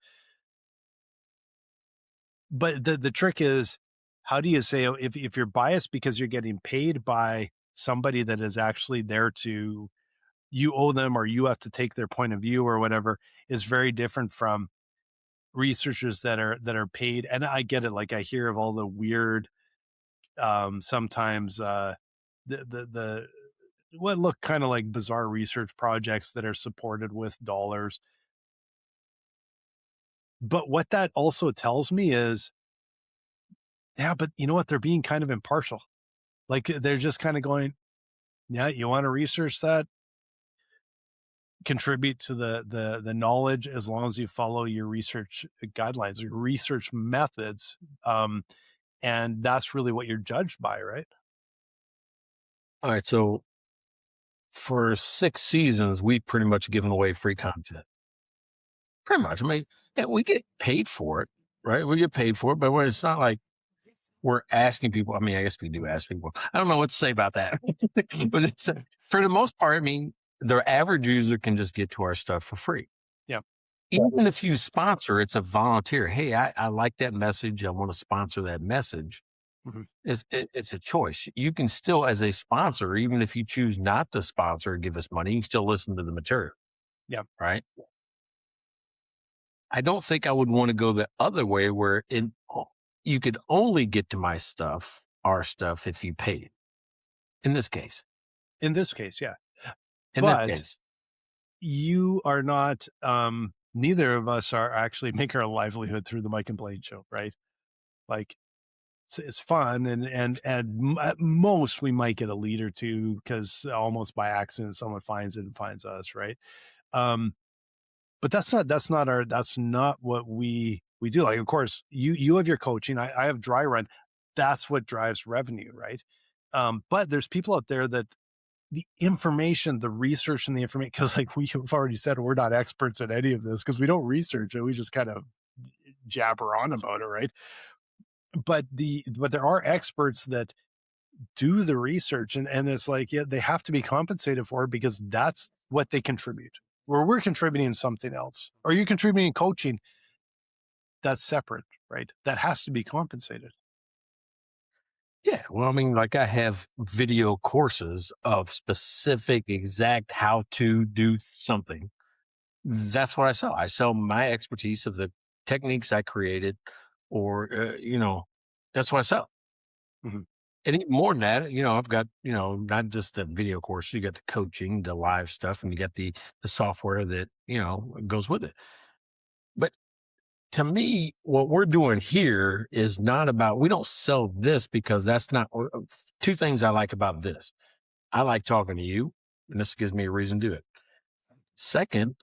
But the trick is, how do you say, if you're biased because you're getting paid by somebody that is actually there to, you owe them or you have to take their point of view or whatever, is very different from researchers that are paid. And I get it. Like I hear of all the weird, sometimes the what look kind of like bizarre research projects that are supported with dollars. But what that also tells me is, yeah, but you know what? They're being kind of impartial. Like they're just kind of going, yeah, you want to research that? Contribute to the knowledge as long as you follow your research guidelines, your research methods. And that's really what you're judged by, right? All right. So for 6 seasons, we've pretty much given away free content. Pretty much. I mean, yeah, we get paid for it, right? We get paid for it, but when it's not like we're asking people. I mean, I guess we do ask people. I don't know what to say about that. But it's, for the most part, I mean, the average user can just get to our stuff for free. Yeah. Even if you sponsor, it's a volunteer. Hey, I like that message. I want to sponsor that message. Mm-hmm. It's a choice. You can still, as a sponsor, even if you choose not to sponsor or give us money, you can still listen to the material. Yeah. Right. I don't think I would want to go the other way where you could only get to my stuff, our stuff, if you paid. In this case. In this case, yeah. But this case. You are not, neither of us are actually making our livelihood through the Mike and Blaine show, right? Like it's fun. And at most we might get a lead or two because almost by accident, someone finds it and finds us. Right. But that's not what we do. Like, of course you have your coaching. I have dry run. That's what drives revenue. Right. But there's people out there that the information, the research and the information, because like we've already said, we're not experts at any of this because we don't research it. We just kind of jabber on about it. Right. But there are experts that do the research and it's like, yeah, they have to be compensated for it because that's what they contribute. Where we're contributing something else, or you're contributing coaching, that's separate, right? That has to be compensated. Yeah. Well, I mean, like I have video courses of specific, exact how to do something. That's what I sell. I sell my expertise of the techniques I created, or, that's what I sell. Mm-hmm. And even more than that, I've got, not just the video course, you got the coaching, the live stuff, and you got the software that, goes with it. But to me, what we're doing here is not about, we don't sell this because that's not, two things I like about this. I like talking to you, and this gives me a reason to do it. Second,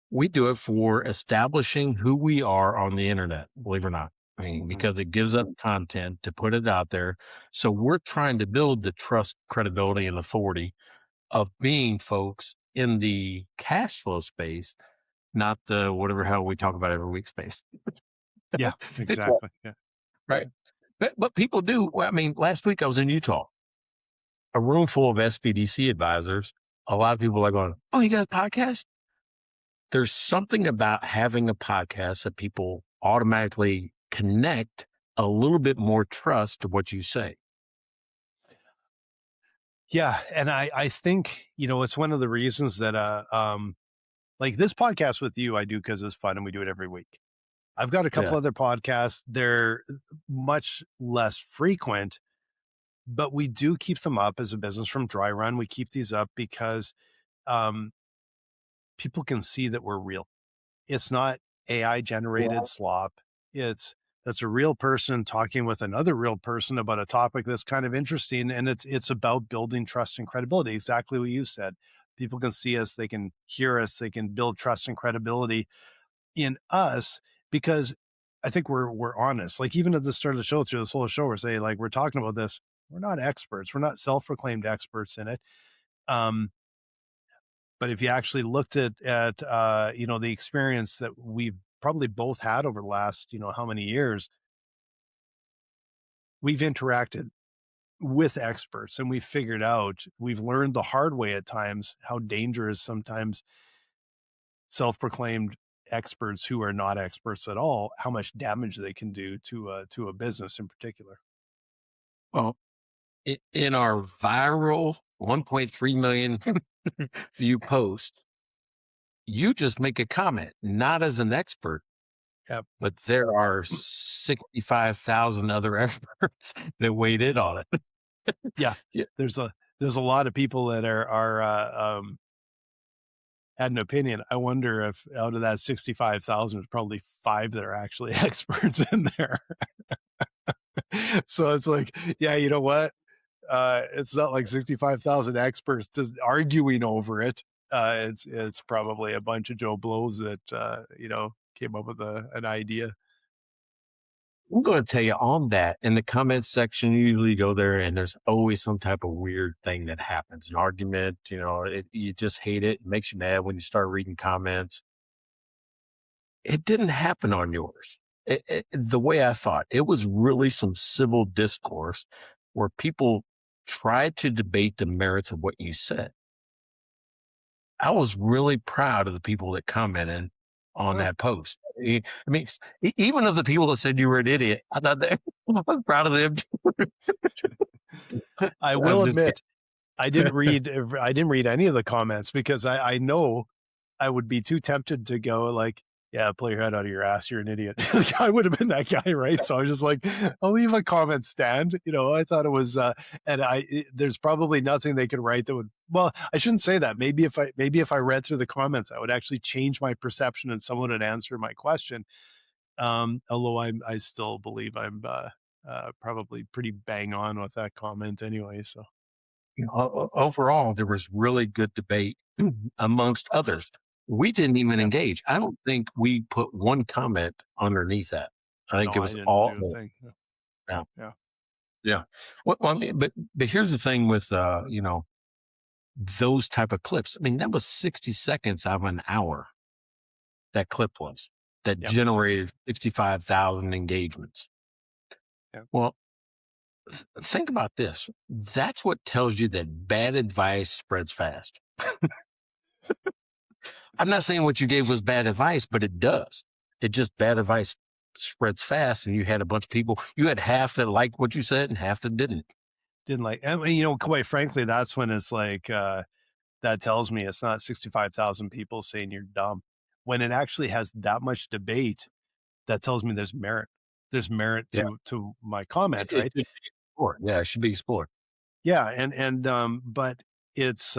we do it for establishing who we are on the internet, believe it or not. I mean, because it gives us content to put it out there. So we're trying to build the trust, credibility, and authority of being folks in the cash flow space, not the whatever hell we talk about every week space. Yeah, exactly. Yeah. Right. But people do. Well, I mean, last week I was in Utah, a room full of SBDC advisors. A lot of people are going, "Oh, you got a podcast?" There's something about having a podcast that people automatically connect a little bit more trust to what you say. Yeah. And I think, it's one of the reasons that, like this podcast with you, I do because it's fun and we do it every week. I've got a couple other podcasts. They're much less frequent, but we do keep them up as a business from Dry Run. We keep these up because people can see that we're real. It's not AI generated slop. That's a real person talking with another real person about a topic that's kind of interesting. And it's about building trust and credibility. Exactly what you said. People can see us, they can hear us, they can build trust and credibility in us because I think we're honest. Like even at the start of the show, through this whole show, we're saying like, we're talking about this. We're not experts. We're not self-proclaimed experts in it. But if you actually looked at the experience that we've probably both had over the last, how many years, we've interacted with experts and we've learned the hard way at times how dangerous sometimes self-proclaimed experts who are not experts at all, how much damage they can do to a business in particular. Well, in our viral 1.3 million view post, you just make a comment, not as an expert, but there are 65,000 other experts that weighed in on it. Yeah. There's a lot of people that are had an opinion. I wonder if out of that 65,000, there's probably 5 that are actually experts in there. So it's like, yeah, you know what? It's not like 65,000 experts arguing over it. It's probably a bunch of Joe Blows that, came up with an idea. I'm going to tell you on that in the comments section, you usually go there and there's always some type of weird thing that happens, an argument, you just hate it. It makes you mad when you start reading comments. It didn't happen on yours. The way I thought, it was really some civil discourse where people tried to debate the merits of what you said. I was really proud of the people that commented on that post. I mean, even of the people that said you were an idiot, I thought I was proud of them. I will admit, I didn't read any of the comments because I know I would be too tempted to go like, yeah, pull your head out of your ass. You're an idiot. Like, I would have been that guy, right? So I was just like, I'll leave a comment stand. I thought it was, there's probably nothing they could write that would. Well, I shouldn't say that. Maybe if I read through the comments, I would actually change my perception and someone would answer my question. Although I still believe I'm probably pretty bang on with that comment anyway. So overall, there was really good debate amongst others. We didn't even engage. I don't think we put one comment underneath that. I think it was all. Yeah. Well, I mean, but here's the thing with those type of clips. I mean, that was 60 seconds out of an hour. That clip was that generated 65,000 engagements. Yeah. Well, think about this. That's what tells you that bad advice spreads fast. I'm not saying what you gave was bad advice, but it does. It just bad advice spreads fast. And you had a bunch of people, you had half that liked what you said and half that didn't. Didn't like, and quite frankly, that's when it's like, that tells me it's not 65,000 people saying you're dumb. When it actually has that much debate, that tells me there's merit. There's merit to my comment, right? It should be explored. Yeah. And but it's,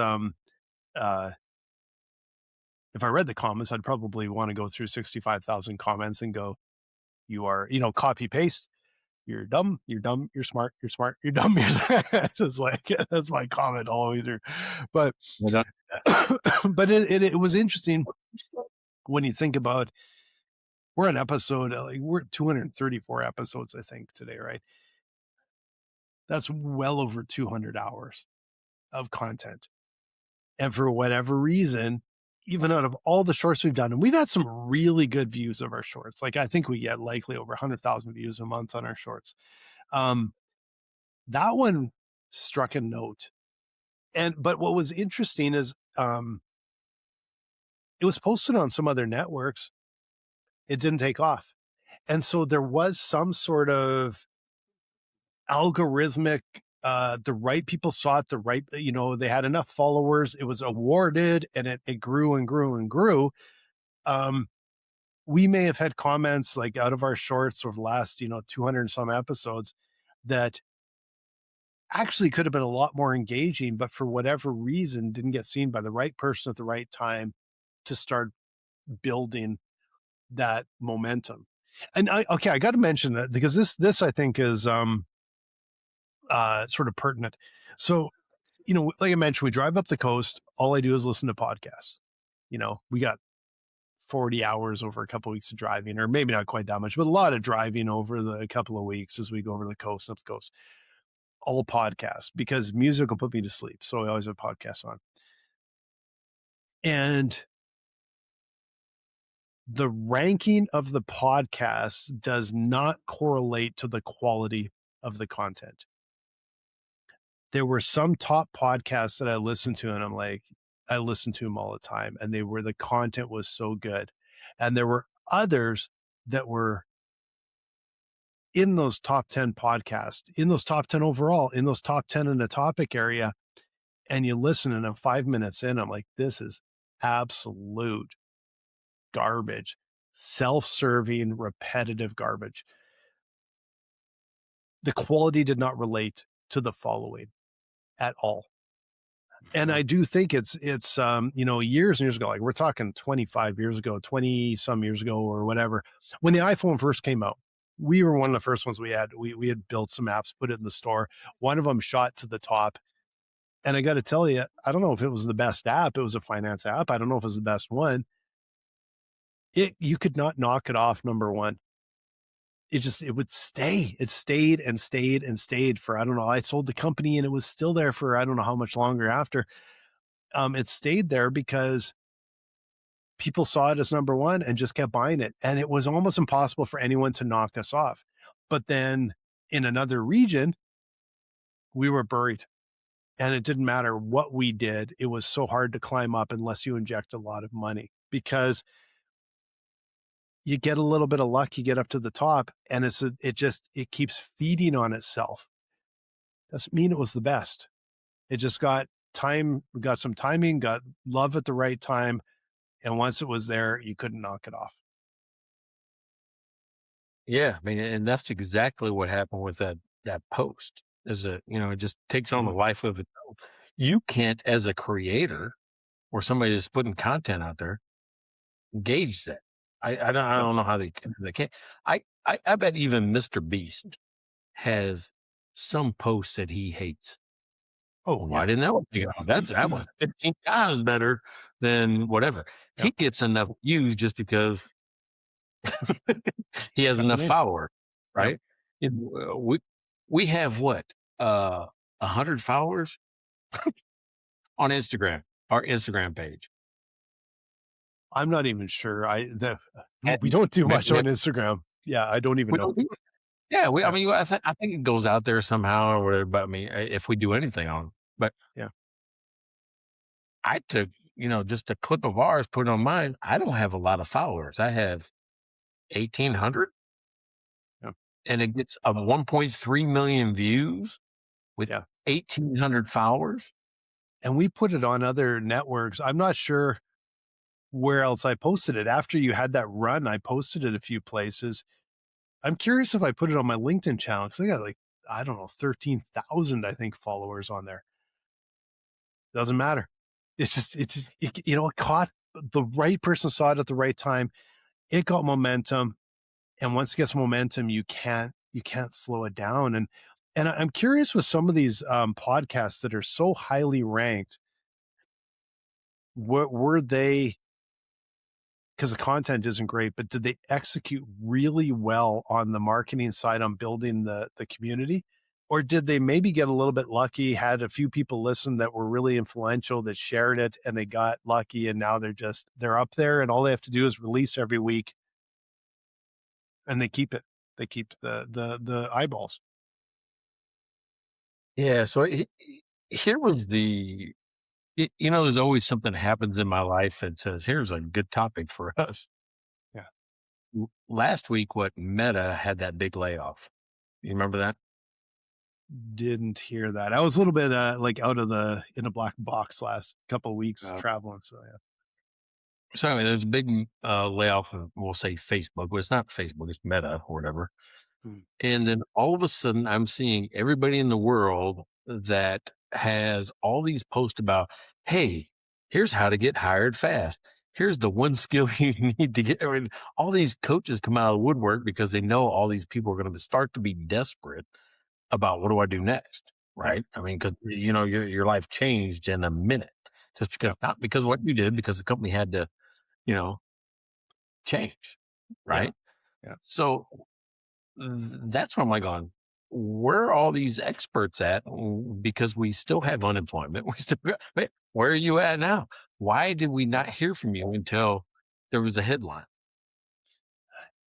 if I read the comments, I'd probably want to go through 65,000 comments and go, you are, copy paste. You're dumb. You're smart. You're smart. You're dumb. It's like, that's my comment all the way through. But, but it was interesting when you think about, we're an episode, we're 234 episodes, I think today, right? That's well over 200 hours of content. And for whatever reason, even out of all the shorts we've done, and we've had some really good views of our shorts. Like I think we get likely over 100,000 views a month on our shorts. That one struck a note. But what was interesting is, it was posted on some other networks. It didn't take off. And so there was some sort of algorithmic, the right people saw it, they had enough followers. It was awarded and it grew and grew and grew. we may have had comments like out of our shorts over the last, 200 and some episodes that actually could have been a lot more engaging, but for whatever reason didn't get seen by the right person at the right time to start building that momentum. And I got to mention that because this I think is sort of pertinent. So, like I mentioned, we drive up the coast. All I do is listen to podcasts. We got 40 hours over a couple of weeks of driving, or maybe not quite that much, but a lot of driving over the couple of weeks as we go over the coast and up the coast. All podcasts, because music will put me to sleep. So I always have podcasts on. And the ranking of the podcasts does not correlate to the quality of the content. There were some top podcasts that I listened to, and I listen to them all the time, and the content was so good. And there were others that were in those top 10 podcasts, in those top 10 overall, in those top 10 in the topic area. And you listen, and I'm 5 minutes in, I'm like, this is absolute garbage, self-serving, repetitive garbage. The quality did not relate to the following at all. And I do think it's years and years ago, like we're talking 25 years ago, 20 some years ago or whatever, when the iPhone first came out, we were one of the first ones we had. We had built some apps, put it in the store. One of them shot to the top. And I got to tell you, I don't know if it was the best app. It was a finance app. I don't know if it was the best one. You could not knock it off number one. It would stay. It stayed and stayed and stayed for, I don't know. I sold the company and it was still there for, I don't know how much longer after. It stayed there because people saw it as number one and just kept buying it. And it was almost impossible for anyone to knock us off. But then in another region, we were buried. And it didn't matter what we did. It was so hard to climb up unless you inject a lot of money, because you get a little bit of luck, you get up to the top, and it keeps feeding on itself. Doesn't mean it was the best. It just got some timing, got love at the right time. And once it was there, you couldn't knock it off. Yeah. I mean, and that's exactly what happened with that post. It just takes on the life of its own. You can't, as a creator or somebody that's putting content out there, gauge that. I don't know how they can't. I bet even Mr. Beast has some posts that he hates. Oh, why didn't that one take off? That was 15 times better than whatever. Yep. He gets enough views just because he has enough followers, right? Yep. We have what, 100 followers on Instagram, our Instagram page. I'm not even sure. We don't do much on Instagram. Yeah, I don't even know. I mean, I think it goes out there somehow or whatever. But I mean, if we do anything on, but yeah, I took just a clip of ours, put it on mine. I don't have a lot of followers. I have 1,800, and it gets 1.3 million views with 1,800 followers. And we put it on other networks. I'm not sure where else I posted it. After you had that run, I posted it a few places. I'm curious if I put it on my LinkedIn channel, because I got 13,000, I think, followers on there. Doesn't matter. It caught, the right person saw it at the right time. It got momentum. And once it gets momentum, you can't slow it down. And I'm curious with some of these podcasts that are so highly ranked, were they, because the content isn't great, but did they execute really well on the marketing side on building the community? Or did they maybe get a little bit lucky, had a few people listen that were really influential that shared it, and they got lucky, and now they're up there, and all they have to do is release every week, and they keep it. They keep the eyeballs. Yeah. So here was there's always something that happens in my life that says, here's a good topic for us. Yeah. Last week, Meta had that big layoff. You remember that? Didn't hear that. I was a little bit out of in a black box last couple of weeks traveling. So yeah. So I mean, there's a big layoff of, we'll say Facebook, but it's not Facebook, it's Meta or whatever. Hmm. And then all of a sudden, I'm seeing everybody in the world that has all these posts about, hey, here's how to get hired fast. Here's the one skill you need to get. I mean, all these coaches come out of the woodwork because they know all these people are going to start to be desperate about what do I do next, Yep. right? I mean, because you know your life changed in a minute, just because not because of what you did, because the company had to, you know, change, Yeah. right? Yeah. So that's where I'm like going, where are all these experts at? Because we still have unemployment. We still, wait, where are you at now? Why did we not hear from you until there was a headline?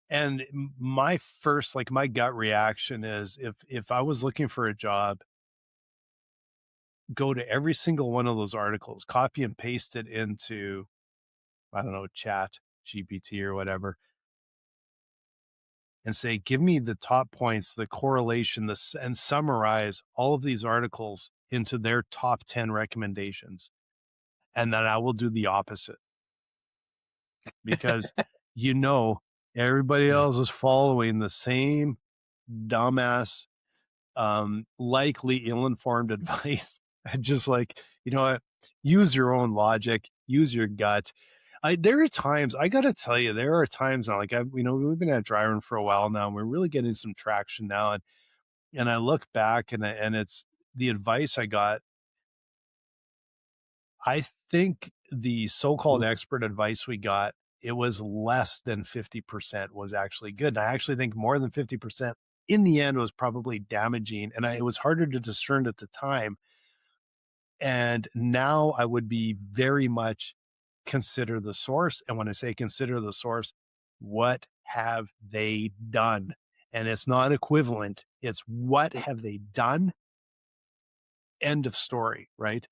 And my first, like my gut reaction is if I was looking for a job, go to every single one of those articles, copy and paste it into, I don't know, chat, GPT or whatever, and say, give me the top points, the correlation, this, and summarize all of these articles into their top 10 recommendations. And then I will do the opposite because, you know, everybody else is following the same dumbass, likely ill-informed advice. Just like, you know what, use your own logic, use your gut. There are times, I got to tell you, there are times now, like we've been at dry run for a while now and we're really getting some traction now. And I look back and it's the advice I got. I think the so-called expert advice we got, it was less than 50% was actually good. And I actually think more than 50% in the end was probably damaging. And it was harder to discern at the time. And now I would be very much consider the source. And when I say consider the source, what have they done? And it's not equivalent. It's what have they done? End of story, right?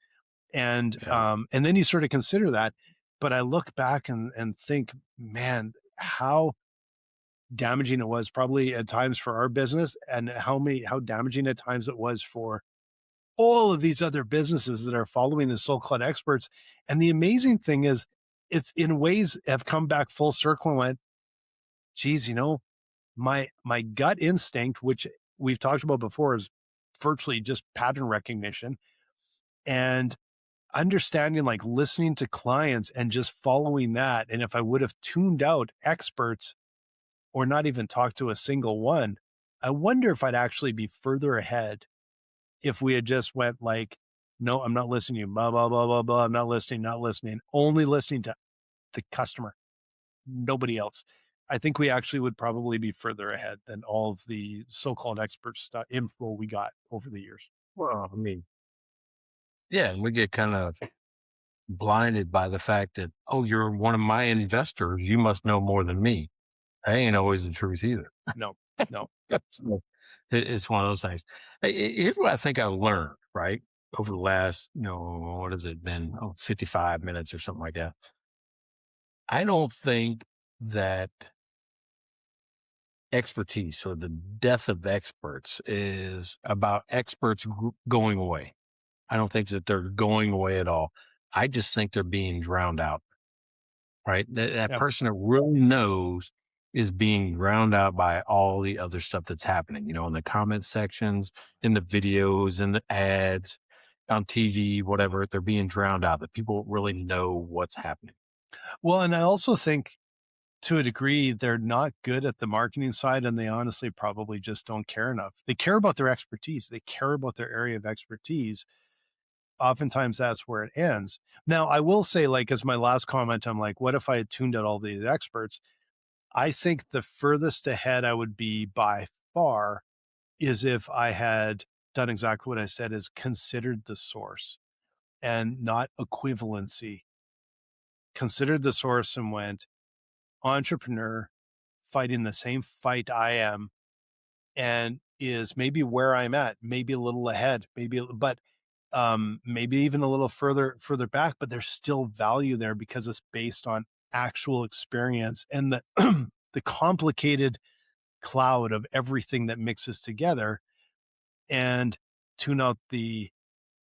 And and then you sort of consider that. But I look back and think, man, how damaging it was probably at times for our business and how damaging at times it was for all of these other businesses that are following the so-called experts. And the amazing thing is it's in ways have come back full circle and went, geez, you know, my gut instinct, which we've talked about before, is virtually just pattern recognition and understanding, like listening to clients and just following that. And if I would have tuned out experts or not even talked to a single one, I wonder if I'd actually be further ahead if we had just went like, no, I'm not listening to you, blah, blah, blah, blah, blah. I'm not listening, only listening to the customer, nobody else. I think we actually would probably be further ahead than all of the so-called expert stuff info we got over the years. Well, I mean, yeah, and we get kind of blinded by the fact that, oh, you're one of my investors. You must know more than me. That ain't always the truth either. No. So it's one of those things. Here's what I think I learned, right? Over the last, what has it been? 55 minutes or something like that. I don't think that expertise or the death of experts is about experts going away. I don't think that they're going away at all. I just think they're being drowned out, right? That person that really knows is being drowned out by all the other stuff that's happening, in the comment sections, in the videos, in the ads, on TV, whatever. They're being drowned out. That people really know what's happening. Well, and I also think to a degree, they're not good at the marketing side, and they honestly probably just don't care enough. They care about their expertise. They care about their area of expertise. Oftentimes that's where it ends. Now, I will say, like, as my last comment, I'm like, what if I had tuned out all these experts? I think the furthest ahead I would be by far is if I had done exactly what I said, is considered the source and not equivalency. Considered the source and went, entrepreneur fighting the same fight I am and is maybe where I'm at, maybe a little ahead, but maybe even a little further back, but there's still value there because it's based on actual experience and the the complicated cloud of everything that mixes together, and tune out the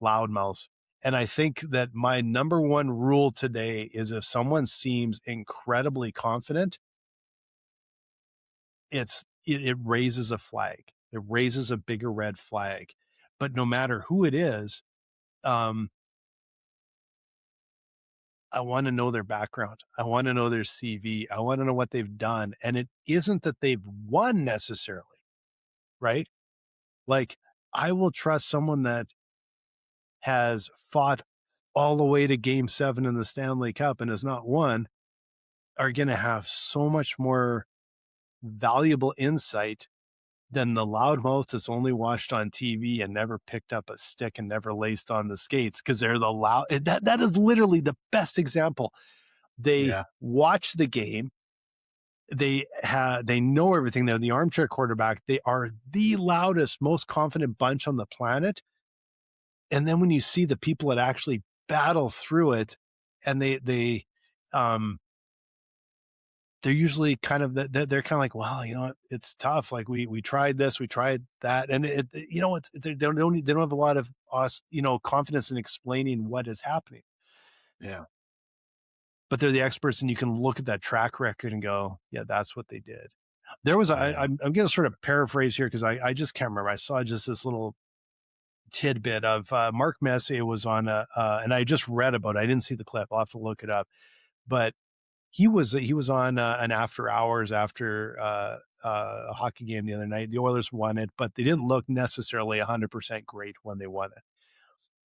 loudmouths And I think that my number one rule today is if someone seems incredibly confident, it raises a flag. It raises a bigger red flag. But no matter who it is, I want to know their background. I want to know their CV. I want to know what they've done. And it isn't that they've won necessarily, right? Like, I will trust someone that has fought all the way to Game 7 in the Stanley Cup and has not won, are going to have so much more valuable insight than the loudmouth that's only watched on TV and never picked up a stick and never laced on the skates, because they're the loud. That is literally the best example. They watch the game. They know everything. They're the armchair quarterback. They are the loudest, most confident bunch on the planet. And then when you see the people that actually battle through it, and they're usually kind of, they're kind of like, wow, you know what, it's tough. Like we tried this, we tried that. And they don't have a lot of confidence in explaining what is happening. Yeah. But they're the experts, and you can look at that track record and go, yeah, that's what they did. There was, I'm going to sort of paraphrase here because I just can't remember. I saw just this little tidbit of Mark Messier was on and I just read about it. I didn't see the clip. I'll have to look it up. But he was on an after hours after a hockey game the other night. The Oilers won it, but they didn't look necessarily 100% great when they won it.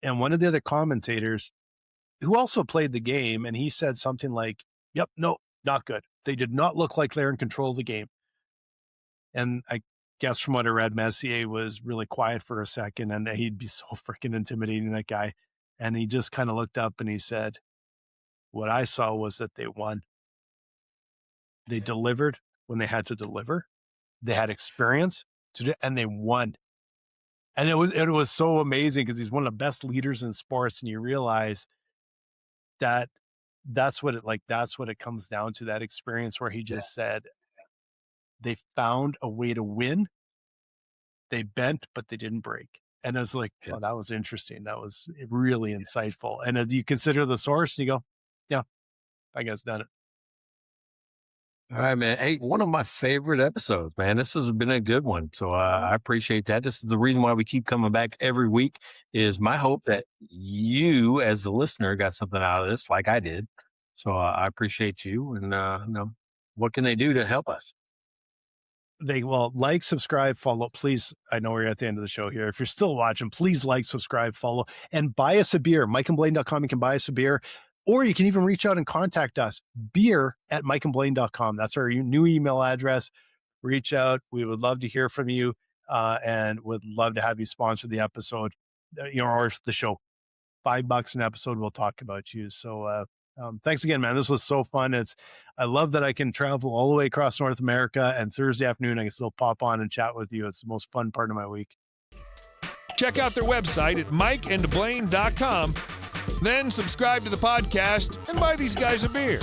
And one of the other commentators who also played the game, and he said something like, yep, no, not good. They did not look like they're in control of the game. And I guess from what I read, Messier was really quiet for a second, and he'd be so freaking intimidating, that guy. And he just kind of looked up and he said, what I saw was that they won. They delivered when they had to deliver. They had experience to do, and they won. And it was so amazing because he's one of the best leaders in sports, and you realize that that's what it comes down to, that experience where he just said they found a way to win. They bent, but they didn't break. And I was like, oh, that was interesting. That was really insightful. And as you consider the source, and you go, yeah, I guess done it. All right, man. Hey, one of my favorite episodes, man. This has been a good one. So I appreciate that. This is the reason why we keep coming back every week, is my hope that you as the listener got something out of this like I did. So I appreciate you. And, what can they do to help us? Like, subscribe, follow, please. I know we're at the end of the show here. If you're still watching, please like, subscribe, follow, and buy us a beer. MikeandBlaine.com. You can buy us a beer. Or you can even reach out and contact us, beer@mikeandblaine.com. That's our new email address. Reach out. We would love to hear from you, and would love to have you sponsor the episode, or the show. $5 an episode, we'll talk about you. So thanks again, man. This was so fun. I love that I can travel all the way across North America, and Thursday afternoon I can still pop on and chat with you. It's the most fun part of my week. Check out their website at mikeandblaine.com. Then subscribe to the podcast and buy these guys a beer.